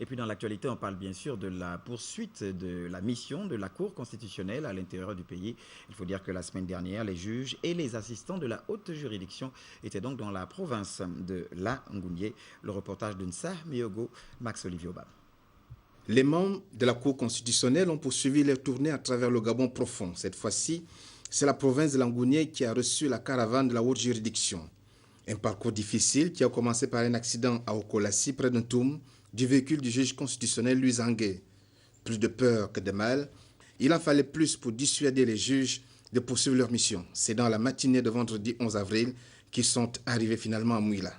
Et puis dans l'actualité, on parle bien sûr de la poursuite de la mission de la Cour constitutionnelle à l'intérieur du pays. Il faut dire que la semaine dernière, les juges et les assistants de la haute juridiction étaient donc dans la province de La Ngounié. Le reportage d'Unsa Miogo, Max-Olivier Obam. Les membres de la Cour constitutionnelle ont poursuivi leur tournée à travers le Gabon profond. Cette fois-ci, c'est la province de La Ngounié qui a reçu la caravane de la haute juridiction. Un parcours difficile qui a commencé par un accident à Okolassi, près d'un toum, du véhicule du juge constitutionnel Louis Angué. Plus de peur que de mal, il en fallait plus pour dissuader les juges de poursuivre leur mission. C'est dans la matinée de vendredi 11 avril qu'ils sont arrivés finalement à Mouila.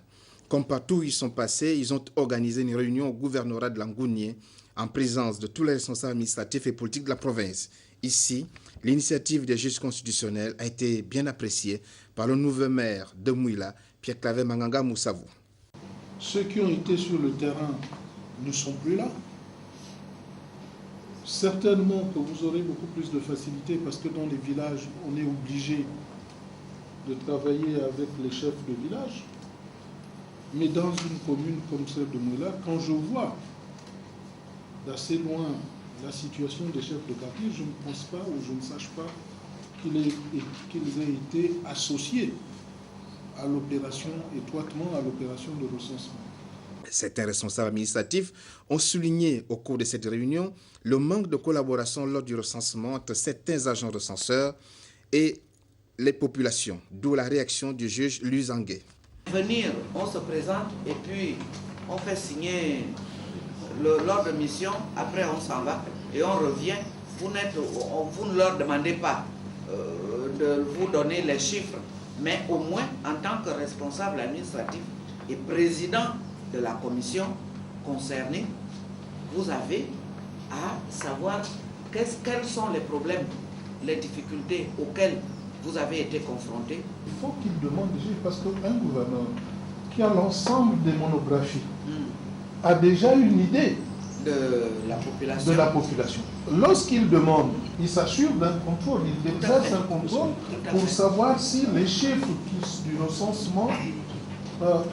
Comme partout où ils sont passés, ils ont organisé une réunion au gouvernorat de La Ngounié en présence de tous les responsables administratifs et politiques de la province. Ici, l'initiative des juges constitutionnels a été bien appréciée par le nouveau maire de Mouila, Pierre-Claver Manganga Moussavou. Ceux qui ont été sur le terrain ne sont plus là. Certainement que vous aurez beaucoup plus de facilité parce que dans les villages, on est obligé de travailler avec les chefs de village. Mais dans une commune comme celle de Mouila, quand je vois d'assez loin la situation des chefs de quartier, je ne pense pas ou je ne sache pas qu'ils aient été associés à l'opération, étroitement à l'opération de recensement. Certains responsables administratifs ont souligné au cours de cette réunion le manque de collaboration lors du recensement entre certains agents recenseurs et les populations, d'où la réaction du juge Louis Angué. Venir, on se présente et puis on fait signer l'ordre de mission, après on s'en va et on revient. Vous ne leur demandez pas de vous donner les chiffres, mais au moins en tant que responsable administratif et président de la commission concernée, vous avez à savoir quels sont les problèmes, les difficultés auxquelles vous avez été confrontés. Il faut qu'il demande des juges parce qu'un gouverneur qui a l'ensemble des monographies a déjà une idée de la population. Lorsqu'il demande, il s'assure d'un contrôle, il exerce un contrôle pour savoir si les chiffres du recensement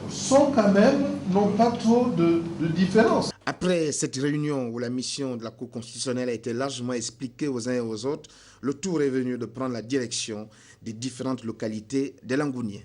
sont quand même, n'ont pas trop de différence. Après cette réunion où la mission de la Cour constitutionnelle a été largement expliquée aux uns et aux autres, le tour est venu de prendre la direction des différentes localités de La Ngounié.